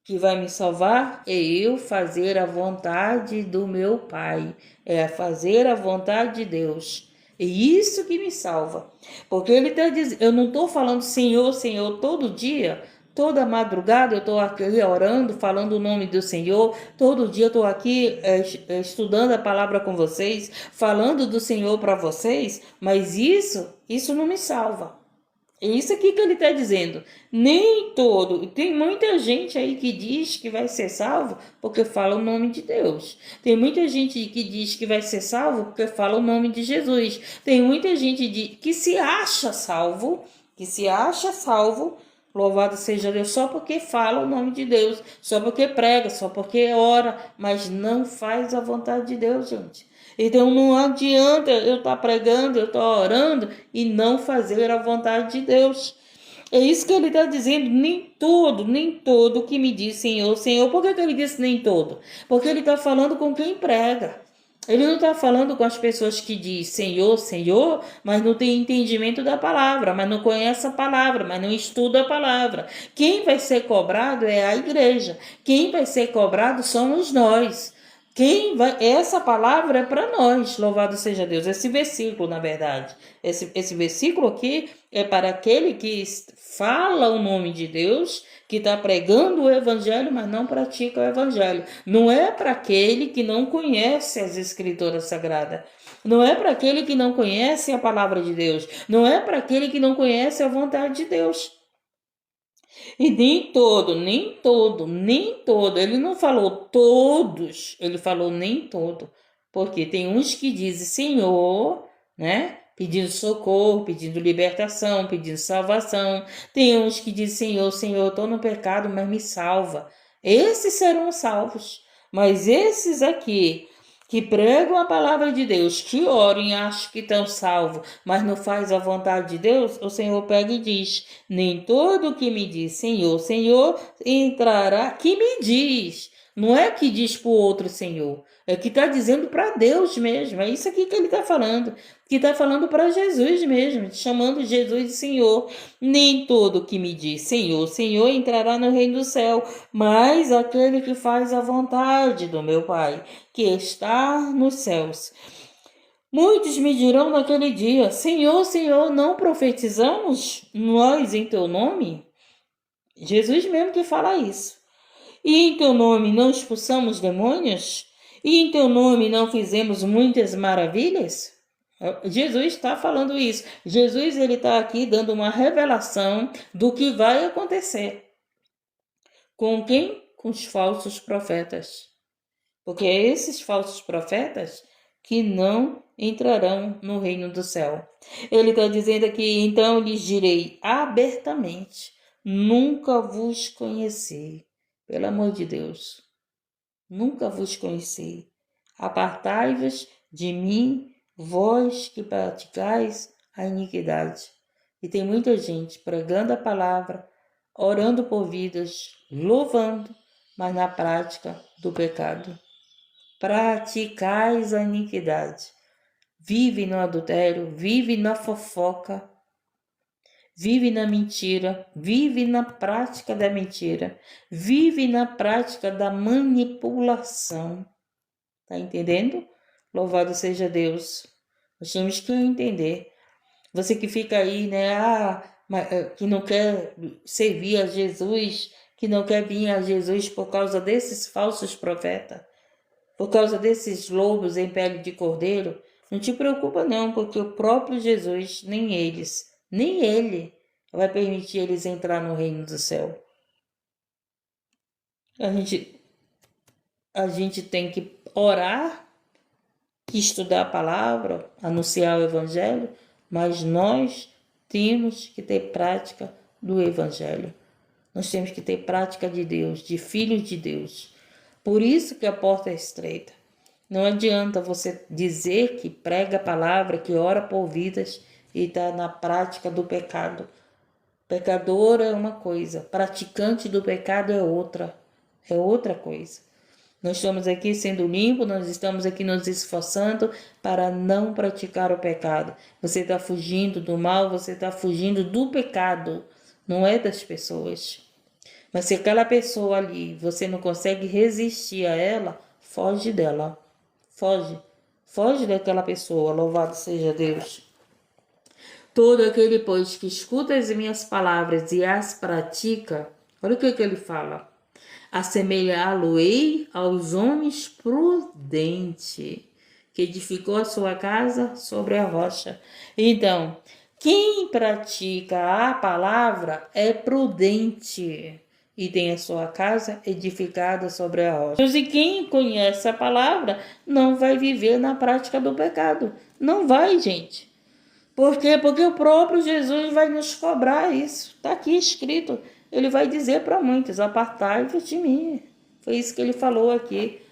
Que vai me salvar é eu fazer a vontade do meu Pai, é fazer a vontade de Deus. É isso que me salva. Porque ele está dizendo, eu não estou falando Senhor, Senhor todo dia, toda madrugada eu estou aqui orando, falando o nome do Senhor, todo dia eu estou aqui estudando a palavra com vocês, falando do Senhor para vocês, mas isso não me salva. É isso aqui que ele está dizendo. Nem todo. Tem muita gente aí que diz que vai ser salvo porque fala o nome de Deus. Tem muita gente que diz que vai ser salvo porque fala o nome de Jesus. Tem muita gente que se acha salvo, louvado seja Deus, só porque fala o nome de Deus, só porque prega, só porque ora, mas não faz a vontade de Deus, gente. Então não adianta eu estar pregando, eu estar orando e não fazer a vontade de Deus. É isso que ele está dizendo, nem todo que me diz Senhor, Senhor. Por que ele disse nem todo? Porque ele está falando com quem prega. Ele não está falando com as pessoas que diz Senhor, Senhor, mas não tem entendimento da palavra, mas não conhece a palavra, mas não estuda a palavra. Quem vai ser cobrado é a igreja. Quem vai ser cobrado somos nós. Essa palavra é para nós, louvado seja Deus. Esse versículo, na verdade, esse versículo aqui é para aquele que fala o nome de Deus, que está pregando o evangelho, mas não pratica o evangelho. Não é para aquele que não conhece as escrituras sagradas. Não é para aquele que não conhece a palavra de Deus. Não é para aquele que não conhece a vontade de Deus. E nem todo. Ele não falou todos, ele falou nem todo. Porque tem uns que dizem Senhor, né? Pedindo socorro, pedindo libertação, pedindo salvação. Tem uns que dizem Senhor, Senhor, eu estou no pecado, mas me salva. Esses serão salvos. Mas esses aqui que pregam a palavra de Deus, que oram e acham que estão salvos, mas não faz a vontade de Deus, o Senhor pega e diz: nem todo que me diz Senhor, Senhor entrará, que me diz. Não é que diz para o outro Senhor, é que está dizendo para Deus mesmo. É isso aqui que ele está falando, que está falando para Jesus mesmo, chamando Jesus de Senhor. Nem todo que me diz Senhor, Senhor entrará no reino do céu, mas aquele que faz a vontade do meu Pai, que está nos céus. Muitos me dirão naquele dia: Senhor, Senhor, não profetizamos nós em teu nome? Jesus mesmo que fala isso. E em teu nome não expulsamos demônios? E em teu nome não fizemos muitas maravilhas? Jesus está falando isso. Jesus ele está aqui dando uma revelação do que vai acontecer. Com quem? Com os falsos profetas. Porque é esses falsos profetas que não entrarão no reino do céu. Ele está dizendo aqui: então lhes direi abertamente, nunca vos conheci. Pelo amor de Deus, nunca vos conheci. Apartai-vos de mim, vós que praticais a iniquidade. E tem muita gente pregando a palavra, orando por vidas, louvando, mas na prática do pecado. Praticais a iniquidade. Vive no adultério, vive na fofoca, vive na mentira, vive na prática da mentira, vive na prática da manipulação. Tá entendendo? Louvado seja Deus. Nós temos que entender. Você que fica aí, né? Que não quer servir a Jesus, que não quer vir a Jesus por causa desses falsos profetas, por causa desses lobos em pele de cordeiro, não te preocupa não, porque o próprio Jesus, nem ele, vai permitir eles entrar no reino do céu. A gente tem que orar, que estudar a palavra, anunciar o evangelho, mas nós temos que ter prática do evangelho. Nós temos que ter prática de Deus, de filhos de Deus. Por isso que a porta é estreita. Não adianta você dizer que prega a palavra, que ora por vidas e está na prática do pecado. Pecador é uma coisa, praticante do pecado é outra coisa. Nós estamos aqui sendo limpos, nós estamos aqui nos esforçando para não praticar o pecado. Você está fugindo do mal, você está fugindo do pecado, não é das pessoas. Mas se aquela pessoa ali, você não consegue resistir a ela, foge dela. Foge daquela pessoa, louvado seja Deus. Todo aquele, pois, que escuta as minhas palavras e as pratica, olha o que ele fala: assemelhá-lo-ei aos homens prudentes, que edificou a sua casa sobre a rocha. Então, quem pratica a palavra é prudente e tem a sua casa edificada sobre a rocha. E quem conhece a palavra não vai viver na prática do pecado. Não vai, gente. Por quê? Porque o próprio Jesus vai nos cobrar isso. Está aqui escrito. Ele vai dizer para muitos: apartai-vos de mim. Foi isso que ele falou aqui.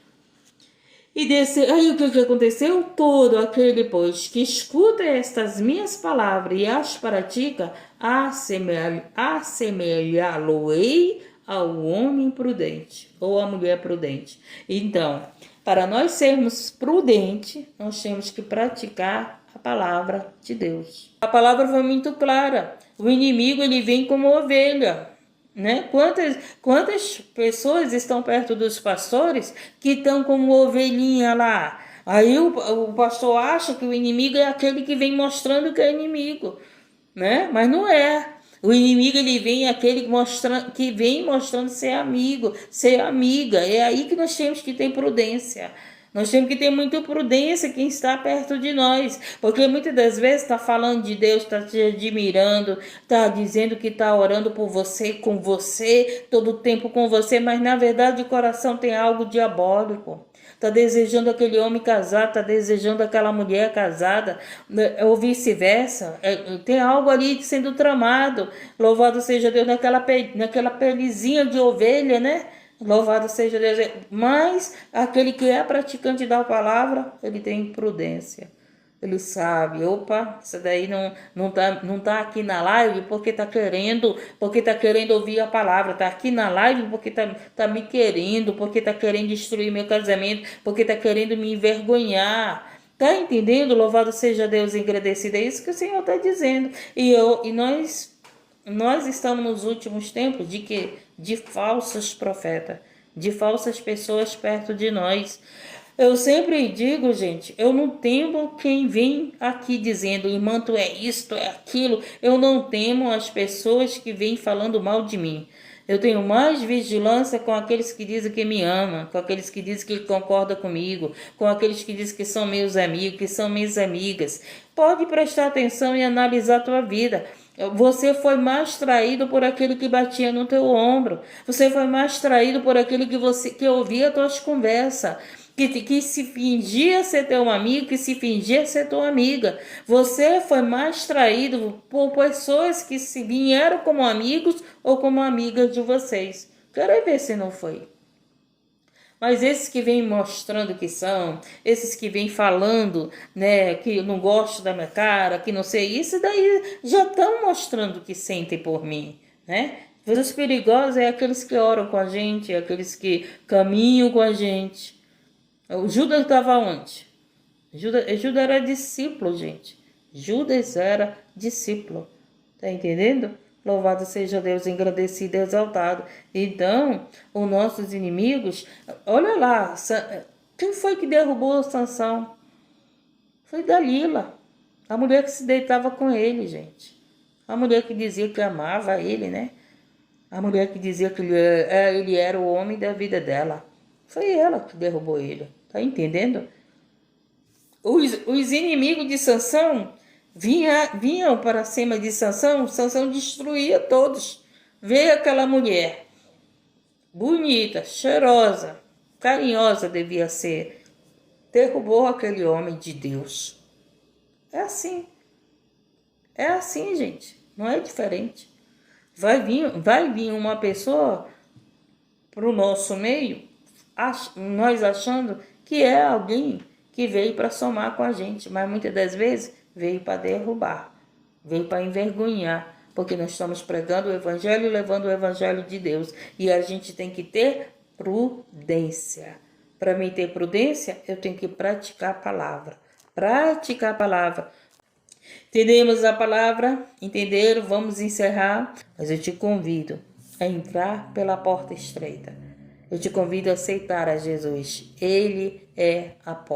Aí o que aconteceu? Todo aquele, pois, que escuta estas minhas palavras e as pratica, assemelhá-lo-ei ao homem prudente ou à mulher prudente. Então, para nós sermos prudentes, nós temos que praticar a palavra de Deus. A palavra foi muito clara. O inimigo ele vem como ovelha, né? Quantas pessoas estão perto dos pastores que estão como ovelhinha lá? Aí o pastor acha que o inimigo é aquele que vem mostrando que é inimigo, né? Mas não é. O inimigo ele vem aquele que vem mostrando ser amigo, ser amiga. É aí que nós temos que ter prudência. Nós temos que ter muita prudência quem está perto de nós, porque muitas das vezes está falando de Deus, está te admirando, está dizendo que está orando por você, com você, todo o tempo com você, mas na verdade o coração tem algo diabólico. Está desejando aquele homem casado, está desejando aquela mulher casada, ou vice-versa. Tem algo ali sendo tramado. Louvado seja Deus naquela pelezinha de ovelha, né? Louvado seja Deus. Mas aquele que é praticante da palavra, ele tem prudência. Ele sabe, opa, isso daí não tá aqui na live porque tá querendo ouvir a palavra. Tá aqui na live porque tá me querendo, porque tá querendo destruir meu casamento, porque tá querendo me envergonhar. Tá entendendo? Louvado seja Deus, engrandecido. É isso que o Senhor está dizendo. E nós estamos nos últimos tempos de que? De falsos profetas, de falsas pessoas perto de nós. Eu sempre digo, gente, eu não temo quem vem aqui dizendo, irmã, tu é isto, é aquilo. Eu não temo as pessoas que vêm falando mal de mim. Eu tenho mais vigilância com aqueles que dizem que me amam, com aqueles que dizem que concordam comigo, com aqueles que dizem que são meus amigos, que são minhas amigas. Pode prestar atenção e analisar a tua vida. Você foi mais traído por aquele que batia no teu ombro. Você foi mais traído por aquele que ouvia as tuas conversas. Que se fingia ser teu amigo, que se fingia ser tua amiga. Você foi mais traído por pessoas que se vieram como amigos ou como amigas de vocês. Quero ver se não foi. Mas esses que vêm mostrando que são, esses que vêm falando, né, que não gosto da minha cara, que não sei, isso daí já estão mostrando que sentem por mim, né? Os perigosos é aqueles que oram com a gente, é aqueles que caminham com a gente. O Judas estava onde? Judas era discípulo, gente. Judas era discípulo. Tá entendendo? Louvado seja Deus, engrandecido e exaltado. Então, os nossos inimigos, olha lá, quem foi que derrubou Sansão? Foi Dalila, a mulher que se deitava com ele, gente. A mulher que dizia que amava ele, né? A mulher que dizia que ele era o homem da vida dela. Foi ela que derrubou ele. Tá entendendo? Os inimigos de Sansão vinham para cima de Sansão. Sansão destruía todos. Veio aquela mulher, bonita, cheirosa, carinhosa devia ser. Derrubou aquele homem de Deus. É assim. É assim, gente. Não é diferente. Vai vir uma pessoa para o nosso meio, nós achando que é alguém que veio para somar com a gente, mas muitas das vezes veio para derrubar, veio para envergonhar, porque nós estamos pregando o evangelho e levando o evangelho de Deus, e a gente tem que ter prudência. Para mim ter prudência, eu tenho que praticar a palavra. Praticar a palavra. Entendemos a palavra? Entenderam? Vamos encerrar, mas eu te convido a entrar pela porta estreita. Eu te convido a aceitar a Jesus. Ele é a porta.